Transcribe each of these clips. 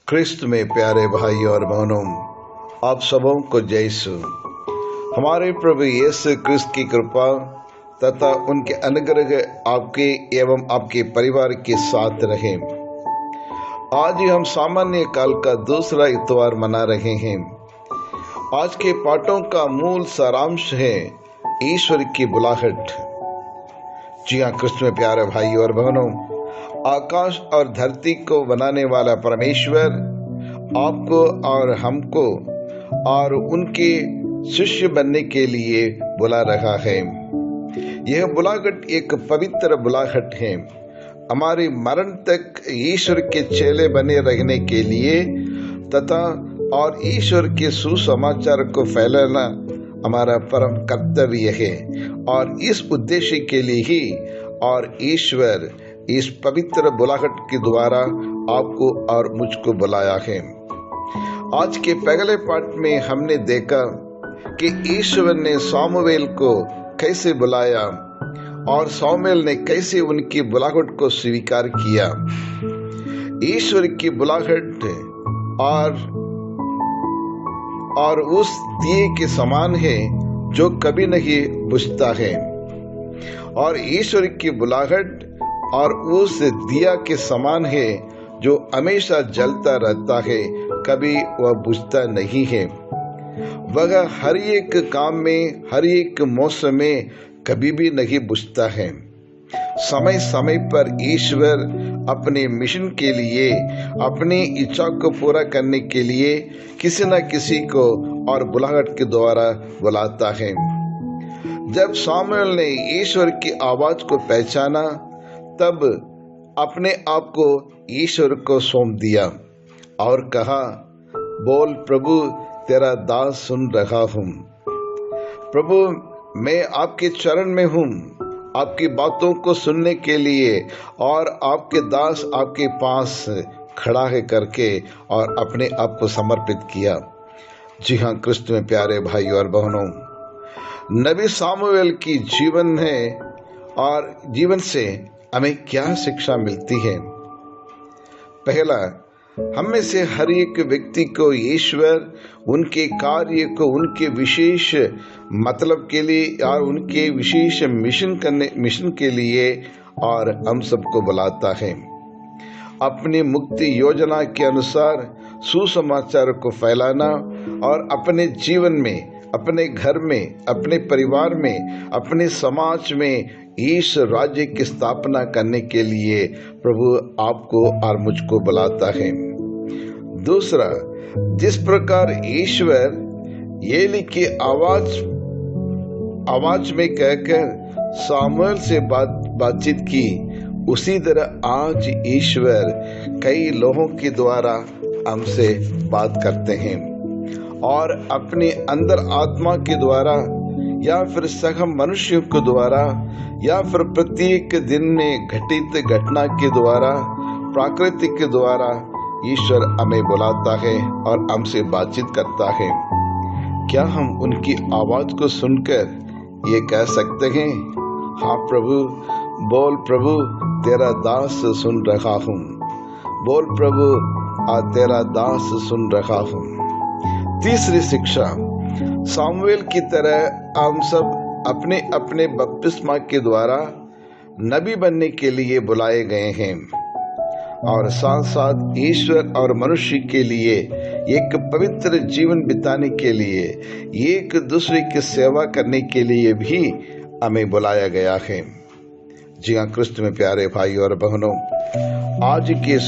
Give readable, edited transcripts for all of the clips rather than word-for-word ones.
क्रिस्त में प्यारे भाई और बहनों, आप सबों को जय यीशु। हमारे प्रभु यीशु क्रिस्त की कृपा तथा उनके अनुग्रह आपके एवं आपके परिवार के साथ रहे। आज ही हम सामान्य काल का दूसरा इतवार मना रहे हैं। आज के पाठों का मूल सारांश है ईश्वर की बुलाहट। जी हाँ, क्रिस्त में प्यारे भाई और बहनों, आकाश और धरती को बनाने वाला परमेश्वर आपको और हमको और उनके शिष्य बनने के लिए बुला रहा है। यह बुलाहट एक पवित्र बुलाहट है। हमारे मरण तक ईश्वर के चेले बने रहने के लिए तथा और ईश्वर के सुसमाचार को फैलाना हमारा परम कर्तव्य है और इस उद्देश्य के लिए ही और ईश्वर इस पवित्र बुलाहट के द्वारा आपको और मुझको बुलाया है। आज के पहले पाठ में हमने देखा कि ईश्वर ने सामुएल को कैसे बुलाया और सामुएल ने कैसे उनकी बुलाहट को स्वीकार किया। ईश्वर की बुलाहट और उस दिए के समान है जो कभी नहीं बुझता है, और ईश्वर की बुलाहट और उस दिया के समान है जो हमेशा जलता रहता है, कभी वह बुझता नहीं है। वह हर एक काम में, हर एक मौसम में कभी भी नहीं बुझता है। समय समय पर ईश्वर अपने मिशन के लिए, अपनी इच्छा को पूरा करने के लिए किसी न किसी को और बुलाहट के द्वारा बुलाता है। जब सामुएल ने ईश्वर की आवाज को पहचाना, तब अपने आप को ईश्वर को सौंप दिया और कहा, बोल प्रभु, तेरा दास सुन रहा हूँ। प्रभु, मैं आपके चरण में हूँ, आपकी बातों को सुनने के लिए, और आपके दास आपके पास खड़ा है करके और अपने आप को समर्पित किया। जी हाँ, क्रिस्त में प्यारे भाई और बहनों, नबी सामुएल की जीवन है और जीवन से हमें क्या शिक्षा मिलती है। पहला, हम में से हर एक व्यक्ति को ईश्वर उनके कार्य को उनके विशेष मतलब के लिए और उनके विशेष मिशन के लिए और हम सबको बुलाता है। अपनी मुक्ति योजना के अनुसार सुसमाचार को फैलाना और अपने जीवन में, अपने घर में, अपने परिवार में, अपने समाज में इस राज्य की स्थापना करने के लिए प्रभु आपको और मुझको बुलाता है। दूसरा, जिस प्रकार ईश्वर एली की आवाज में कहकर सामुएल से बातचीत की, उसी तरह आज ईश्वर कई लोगों के द्वारा हमसे बात करते हैं और अपने अंदर आत्मा के द्वारा या फिर सघम मनुष्यों के द्वारा या फिर प्रत्येक दिन में घटित घटना के द्वारा, प्रकृति के द्वारा ईश्वर हमें बुलाता है और हमसे बातचीत करता है। क्या हम उनकी आवाज को सुनकर ये कह सकते हैं, हाँ प्रभु, बोल प्रभु, तेरा दास सुन रहा हूँ। बोल प्रभु, तेरा दास सुन रहा हूँ। तीसरी शिक्षा, सामुएल की तरह हम सब अपने अपने बपतिस्मा के द्वारा नबी बनने के लिए बुलाए गए हैं और साथ साथ ईश्वर और मनुष्य के लिए एक पवित्र जीवन बिताने के लिए, एक दूसरे की सेवा करने के लिए भी हमें बुलाया गया है। जी हाँ, क्रिस्त में प्यारे भाई और बहनों, आज के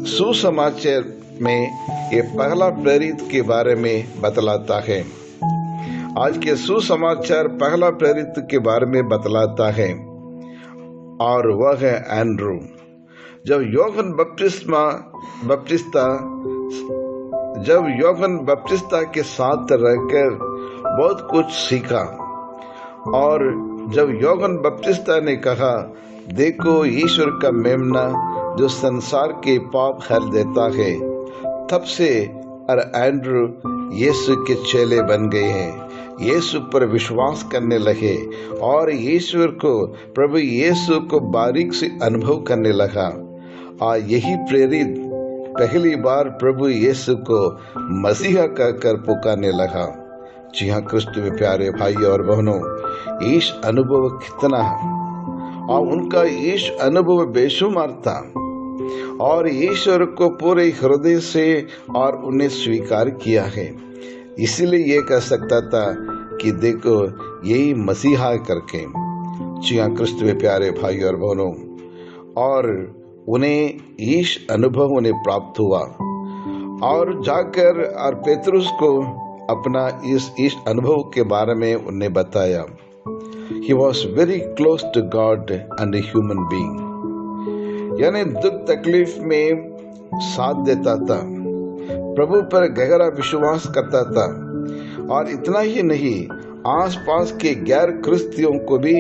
सुसमाचार में ये पहला प्रेरित के बारे में बतलाता है। आज के सुसमाचार पहला प्रेरित के बारे में बतलाता है और वह है एंड्रू। जब यूहन्ना बपतिस्ता के साथ रहकर बहुत कुछ सीखा, और जब यूहन्ना बपतिस्ता ने कहा, देखो ईश्वर का मेमना जो संसार के पाप हर देता है, तब से और एंड्रू यीशु के चेले बन गए हैं। यीशु पर विश्वास करने लगे और ईश्वर को, प्रभु यीशु को बारीक से अनुभव करने लगा। यही प्रेरित पहली बार प्रभु यीशु को मसीहा कहकर पुकारने लगा। जी हाँ, क्रिस्त में प्यारे भाई और बहनों, ईश अनुभव कितना है और उनका ईश अनुभव बेशुमार था और ईश्वर को पूरे हृदय से और उन्हें स्वीकार किया है। इसलिए ये कह सकता था कि देखो यही मसीहा करके। जी हाँ, क्रिस्त में प्यारे भाई और बहनों, और उन्हें ईश अनुभव उन्हें प्राप्त हुआ और जाकर और पेतरुस को अपना इस ईश अनुभव के बारे में उन्हें बताया। He was very close to God and a human being, यानी दुख तकलीफ में साथ देता था, प्रभु पर गहरा विश्वास करता था और इतना ही नहीं, आसपास के गैर क्रिस्तियों को भी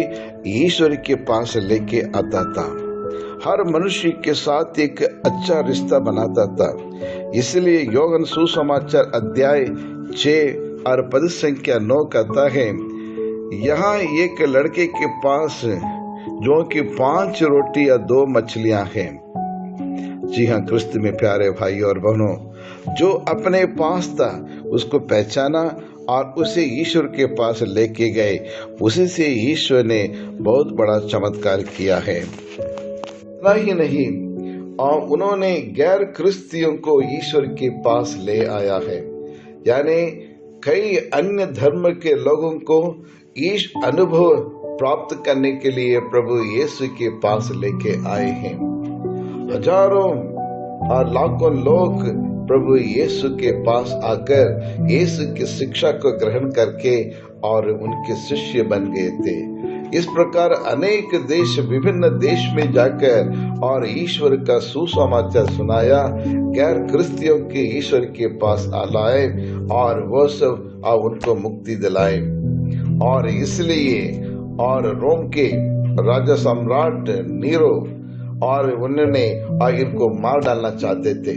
ईश्वर के पास लेके आता था। हर मनुष्य के साथ एक अच्छा रिश्ता बनाता था। इसलिए योहन सुसमाचार अध्याय 6 और पद संख्या 9 कहता है, यहाँ एक लड़के के पास जो कि 5 रोटी या 2 मछलियां हैं। जी हाँ, क्रिस्त में प्यारे भाई और बहनों, जो अपने पास था उसको पहचाना और उसे ईश्वर के पास लेके गए। उसी से ईश्वर ने बहुत बड़ा चमत्कार किया है। इतना ही नहीं, और उन्होंने गैर क्रिस्तियों को ईश्वर के पास ले आया है, यानी कई अन्य धर्म के लोगों को ईश अनुभव प्राप्त करने के लिए प्रभु यीशु के पास लेके आए हैं। हजारों और लाखों लोग प्रभु यीशु के पास आकर यीशु की शिक्षा को ग्रहण करके और उनके शिष्य बन गए थे। इस प्रकार अनेक देश, विभिन्न देश में जाकर और ईश्वर का सुसमाचार सुनाया, गैर क्रिस्तियों के ईश्वर के पास लाए और वो सब उनको मुक्ति दिलाए। और इसलिए और रोम के राजा सम्राट नीरो और उन्होंने इनको मार डालना चाहते थे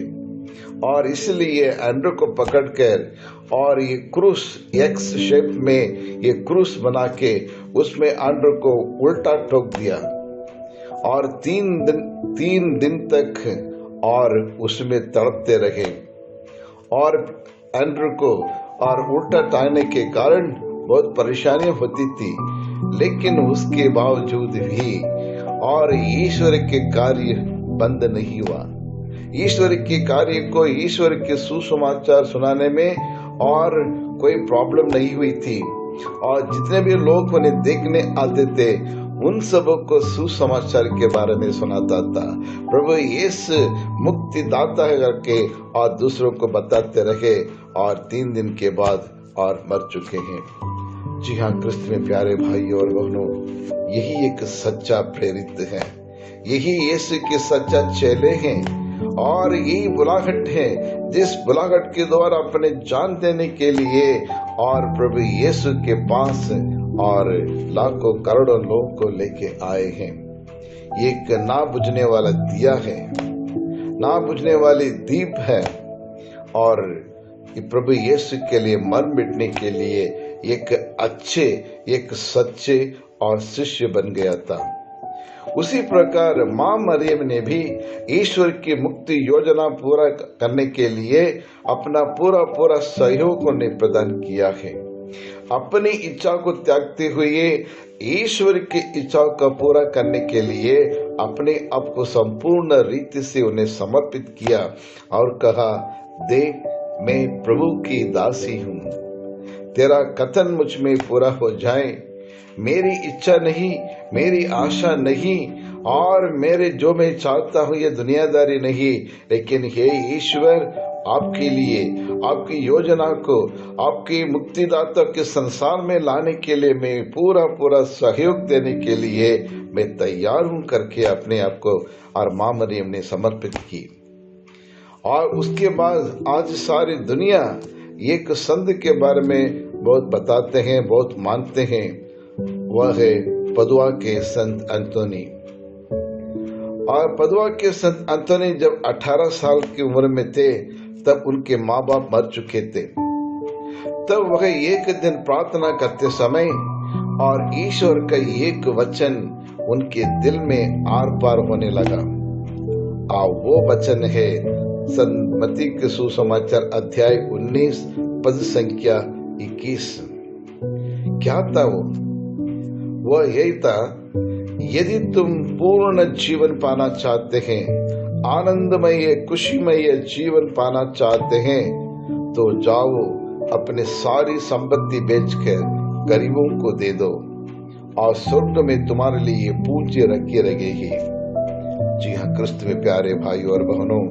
और इसलिए एंड्रू को पकड़कर और ये क्रूस एक्स शेप में ये क्रूस बना के उसमें एंड्रू को उल्टा ठोक दिया और 3 दिन तक और उसमें तड़पते रहे। और एंड्रू को और उल्टा टांगने के कारण बहुत परेशानियां होती थी, लेकिन उसके बावजूद भी और ईश्वर के कार्य बंद नहीं हुआ। ईश्वर के कार्य को, ईश्वर के सुसमाचार सुनाने में और कोई प्रॉब्लम नहीं हुई थी और जितने भी लोग उन्हें देखने आते थे उन सबों को सुसमाचार के बारे में सुनाता था। प्रभु यीशु मुक्तिदाता है करके और दूसरों को बताते रहे और 3 दिन के बाद और मर चुके हैं। जी हाँ, क्रिस्त में प्यारे भाई और बहनों, यही एक सच्चा प्रेरित है, यही यीशु के सच्चा चेले हैं और यही बुलाहट है जिस बुलाहट के द्वारा अपने जान देने के लिए और प्रभु यीशु के पास और लाखों करोड़ों लोगों को लेके आए हैं। ये एक ना बुझने वाला दिया है, ना बुझने वाली दीप है और ये प्रभु यीशु के लिए मर मिटने के लिए एक अच्छे, एक सच्चे और शिष्य बन गया था। उसी प्रकार मां मरियम ने भी ईश्वर की मुक्ति योजना पूरा करने के लिए अपना पूरा सहयोग उन्हें प्रदान किया है। अपनी इच्छा को त्यागते हुए ईश्वर की इच्छा का पूरा करने के लिए अपने आप को संपूर्ण रीति से उन्हें समर्पित किया और कहा, देख मैं प्रभु की दासी हूँ, तेरा कथन मुझ में पूरा हो जाए। मेरी इच्छा नहीं, मेरी आशा नहीं और मेरे जो मैं चाहता हूँ ये दुनियादारी नहीं, लेकिन हे ईश्वर आपके लिए, आपकी योजना को, आपके मुक्तिदाता के संसार में लाने के लिए मैं पूरा सहयोग देने के लिए मैं तैयार हूँ करके अपने आप को और मां मरियम ने समर्पित की। और उसके बाद आज सारी दुनिया एक संत के बारे में बहुत बताते हैं, बहुत मानते हैं, वह है पदुआ के संत अंतोनी। और पदुआ के संत अंतोनी जब 18 साल की उम्र में थे तब उनके माँ बाप मर चुके थे। तब वह एक दिन प्रार्थना करते समय और ईश्वर का एक वचन उनके दिल में आर पार होने लगा। वो वचन है संत मत्ती के सुसमाचार अध्याय 19 पद संख्या 21। क्या था वो यही था, यदि तुम पूर्ण जीवन पाना चाहते हैं, आनंदमय खुशीमय जीवन पाना चाहते हैं, तो जाओ अपने सारी संपत्ति बेचकर गरीबों को दे दो और स्वर्ग में तुम्हारे लिए पूंजी रखी रहेगी। जी हाँ क्रिस्त में प्यारे भाई और बहनों,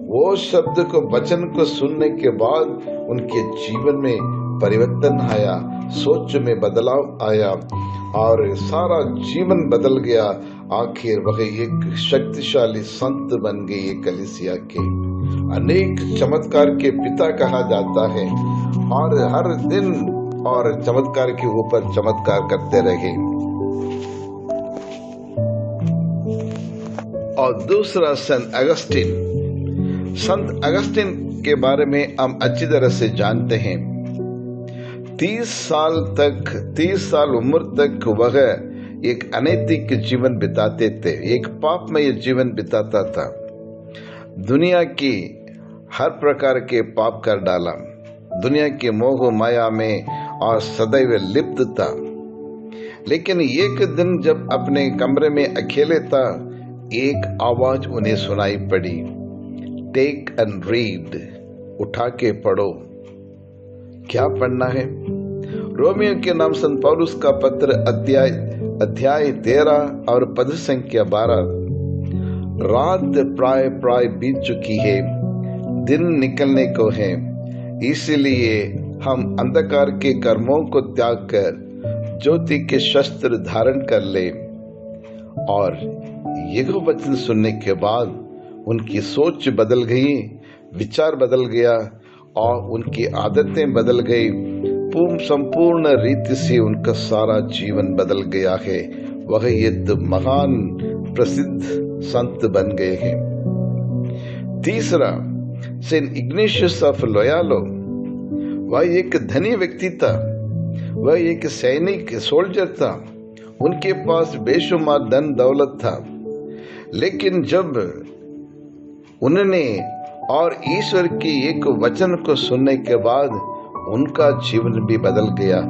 वो शब्द को वचन को सुनने के बाद उनके जीवन में परिवर्तन आया, सोच में बदलाव आया और सारा जीवन बदल गया। आखिर वह एक शक्तिशाली संत बन गए। कलीसिया के अनेक चमत्कार के पिता कहा जाता है और हर दिन और चमत्कार के ऊपर चमत्कार करते रहे। और दूसरा संत अगस्टिन के बारे में हम अच्छी तरह से जानते हैं। 30 साल उम्र तक वह एक अनैतिक जीवन बिताते थे, एक पापमय जीवन बिताता था। दुनिया की हर प्रकार के पाप कर डाला, दुनिया के मोह माया में और सदैव लिप्त था। लेकिन एक दिन जब अपने कमरे में अकेले था, एक आवाज उन्हें सुनाई पड़ी, टेक एंड रीड, उठा के पढ़ो। क्या पढ़ना है? रोमियो के नाम संत पौलुस का पत्र अध्याय 13 और पद संख्या 12। रात प्राय बीत चुकी है, दिन निकलने को है, इसलिए हम अंधकार के कर्मों को त्याग कर ज्योति के शस्त्र धारण कर ले। और यह वचन सुनने के बाद उनकी सोच बदल गई, विचार बदल गया और उनकी आदतें बदल गई। संपूर्ण रीति से उनका सारा जीवन बदल गया है। वह एक महान प्रसिद्ध संत बन गए हैं। तीसरा, सेंट इग्नेशियस ऑफ लोयालो। वह एक धनी व्यक्ति था, वह एक सैनिक सोल्जर था, उनके पास बेशुमार धन दौलत था। लेकिन जब उन्होंने और ईश्वर की एक वचन को सुनने के बाद उनका जीवन भी बदल गया।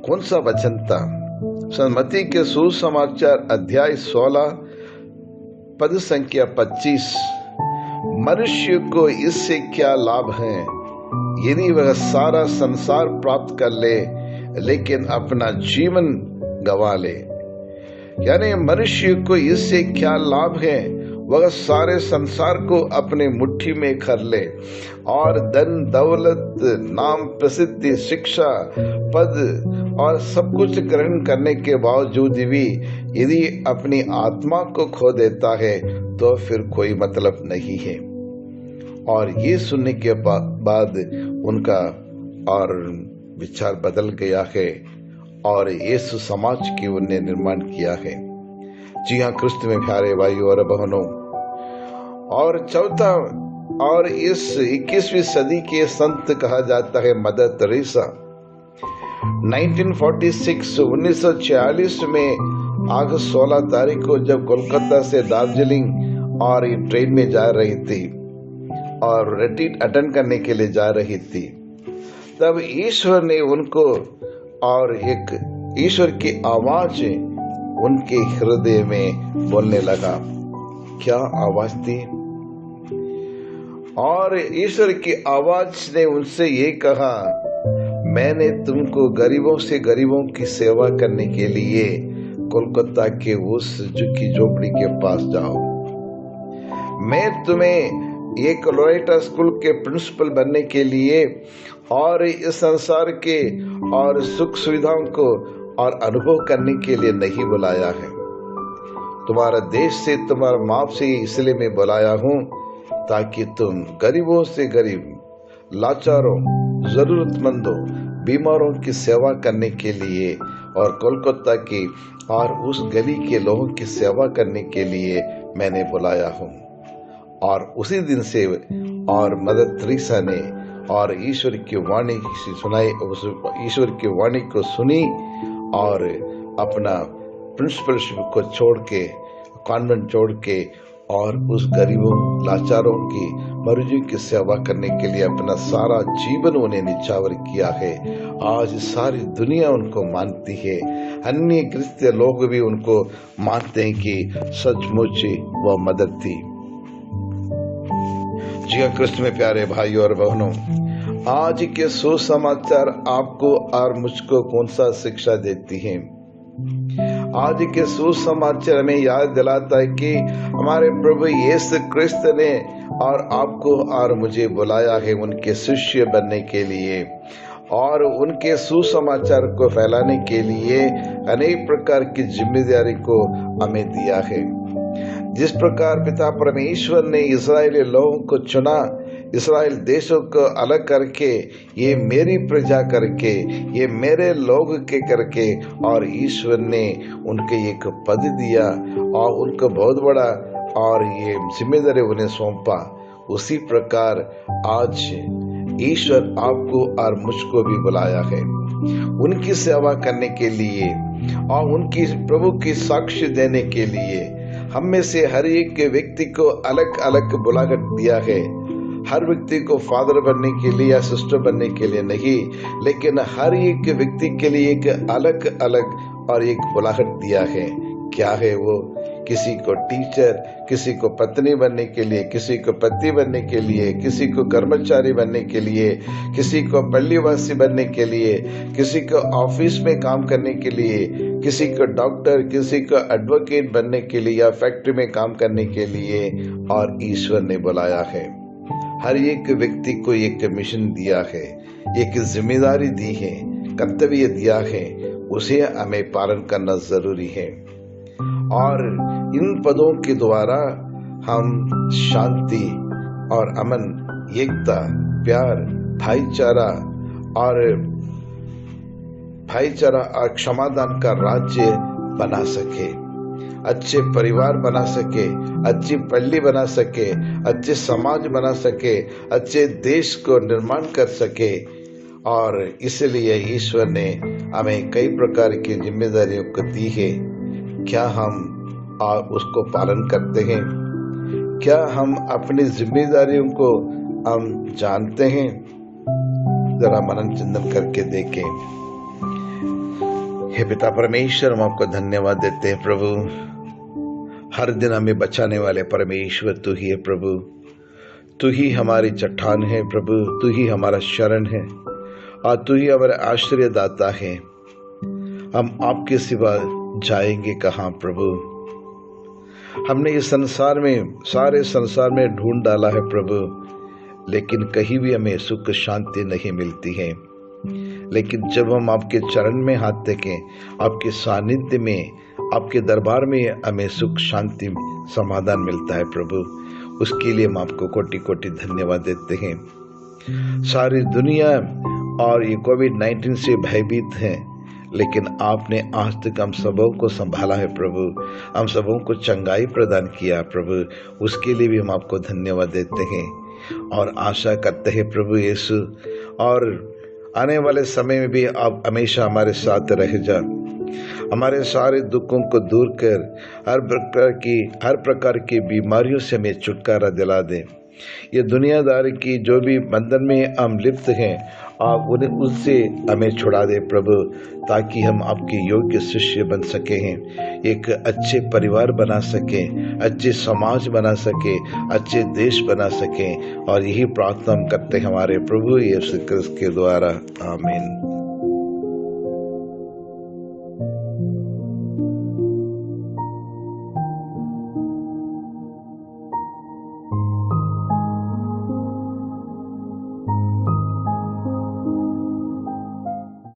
कौन सा वचन था? संत मत्ती के सुसमाचार अध्याय 16 पद संख्या 25। मनुष्य को इससे क्या लाभ है यदि वह सारा संसार प्राप्त कर ले लेकिन अपना जीवन गंवा ले। यानी मनुष्य को इससे क्या लाभ है, वह सारे संसार को अपने मुट्ठी में कर ले और धन दौलत, नाम, प्रसिद्धि, शिक्षा, पद और सब कुछ ग्रहण करने के बावजूद भी यदि अपनी आत्मा को खो देता है तो फिर कोई मतलब नहीं है। और ये सुनने के बाद उनका और विचार बदल गया है और यीशु समाज की उन्हें निर्माण किया है। जी हाँ क्रिस्त में प्यारे भाइयों और बहनों, और चौथा और इस 21वीं सदी के संत कहा जाता है मदर तेरेसा। 1946 में अगस्त 16 तारीख को जब कोलकाता से दार्जिलिंग और ट्रेन में जा रही थी और रिट्रीट अटेंड करने के लिए जा रही थी, तब ईश्वर ने उनको और एक ईश्वर की आवाज उनके हृदय में बोलने लगा। क्या आवाज थी? और ईश्वर की आवाज ने उनसे ये कहा, मैंने तुमको गरीबों से गरीबों की सेवा करने के लिए कोलकाता के उस झुग्गी झोपड़ी के पास जाओ। मैं तुम्हें एक लोरेटा स्कूल के प्रिंसिपल बनने के लिए और इस संसार के और सुख सुविधाओं को और अनुभव करने के लिए नहीं बुलाया है। तुम्हारा देश से, तुम्हारा माप से इसलिए मैं बुलाया हूँ ताकि तुम गरीबों से गरीब, लाचारों, जरूरतमंदों, बीमारों की सेवा करने के लिए और कोलकाता की और उस गली के लोगों की सेवा करने के लिए मैंने बुलाया हूँ। और उसी दिन से और मदर तेरेसा ने और ईश्वर की वाणी सुनाई, ईश्वर की वाणी को सुनी और अपना प्रिंसिपलशिप को छोड़ के, कॉन्वेंट छोड़ के, और उस गरीबों लाचारों की मरीजों की सेवा करने के लिए अपना सारा जीवन उन्हें निछावर किया है। आज सारी दुनिया उनको मानती है, अन्य क्रिस्तीय लोग भी उनको मानते हैं कि सचमुच वह मदद थी। जी हाँ, कृष्ण में प्यारे भाइयों और बहनों, आज के सुसमाचार आपको और मुझको कौन सा शिक्षा देती है? आज के सुसमाचार हमें याद दिलाता है कि हमारे प्रभु यीशु क्रिस्त ने और आपको और मुझे बुलाया है उनके शिष्य बनने के लिए, और उनके सुसमाचार को फैलाने के लिए अनेक प्रकार की जिम्मेदारी को हमें दिया है। जिस प्रकार पिता परमेश्वर ने इस्राएली लोगों को चुना, इस्राएल देशों को अलग करके, ये मेरी प्रजा करके, ये मेरे लोग के करके, और ईश्वर ने उनके एक पद दिया और उनको बहुत बड़ा और ये जिम्मेदारी उन्हें सौंपा। उसी प्रकार आज ईश्वर आपको और मुझको भी बुलाया है उनकी सेवा करने के लिए और उनकी प्रभु की साक्ष्य देने के लिए। हम में से हर एक व्यक्ति को अलग अलग बुलाहट दिया है। हर व्यक्ति को फादर बनने के लिए या सिस्टर बनने के लिए नहीं, लेकिन हर एक व्यक्ति के लिए एक अलग अलग और एक बुलाहट दिया है। क्या है वो? किसी को टीचर, किसी को पत्नी बनने के लिए, किसी को पति बनने के लिए, किसी को कर्मचारी बनने के लिए, किसी को पल्लीवासी बनने के लिए, किसी को ऑफिस में काम करने के लिए, किसी को डॉक्टर, किसी को एडवोकेट बनने के लिए या फैक्ट्री में काम करने के लिए। और ईश्वर ने बुलाया है। हर एक व्यक्ति को एक मिशन दिया है, एक जिम्मेदारी दी है, कर्तव्य दिया है, उसे हमें पालन करना जरूरी है। और इन पदों के द्वारा हम शांति और अमन, एकता, प्यार, भाईचारा और क्षमादान का राज्य बना सके, अच्छे परिवार बना सके, अच्छी पल्ली बना सके, अच्छे समाज बना सके, अच्छे देश को निर्माण कर सके। और इसलिए ईश्वर ने हमें कई प्रकार की जिम्मेदारियों को दी है। क्या हम उसको पालन करते हैं? क्या हम अपनी जिम्मेदारियों को हम जानते हैं? जरा मनन चिंतन करके देखें। हे पिता परमेश्वर, हम आपको धन्यवाद देते हैं प्रभु। हर दिन हमें बचाने वाले परमेश्वर तू ही है प्रभु। तू ही हमारी चट्टान है प्रभु, तू ही हमारा शरण है और तू ही हमारा आश्रयदाता है। हम आपके सिवा जाएंगे कहाँ प्रभु? हमने इस संसार में, सारे संसार में ढूंढ डाला है प्रभु, लेकिन कहीं भी हमें सुख शांति नहीं मिलती है। लेकिन जब हम आपके चरण में हाथ टेकें, आपके सानिध्य में, आपके दरबार में हमें सुख शांति समाधान मिलता है प्रभु। उसके लिए हम आपको कोटि कोटि धन्यवाद देते हैं। सारी दुनिया और ये कोविड-19 से भयभीत है, लेकिन आपने आज तक हम सबों को संभाला है प्रभु, हम सबों को चंगाई प्रदान किया प्रभु। उसके लिए भी हम आपको धन्यवाद देते हैं और आशा करते हैं प्रभु यीशु, और आने वाले समय में भी आप हमेशा हमारे साथ रह जा। हमारे सारे दुखों को दूर कर हर प्रकार की बीमारियों से हमें छुटकारा दिला दे। ये दुनियादारी की जो भी बंधन में हम लिप्त हैं, आप उन्हें उससे हमें छुड़ा दे प्रभु, ताकि हम आपके योग्य शिष्य बन सके हैं, एक अच्छे परिवार बना सकें, अच्छे समाज बना सके, अच्छे देश बना सकें। और यही प्रार्थना हम करते हैं हमारे प्रभु यीशु क्रिस्त के द्वारा, आमीन।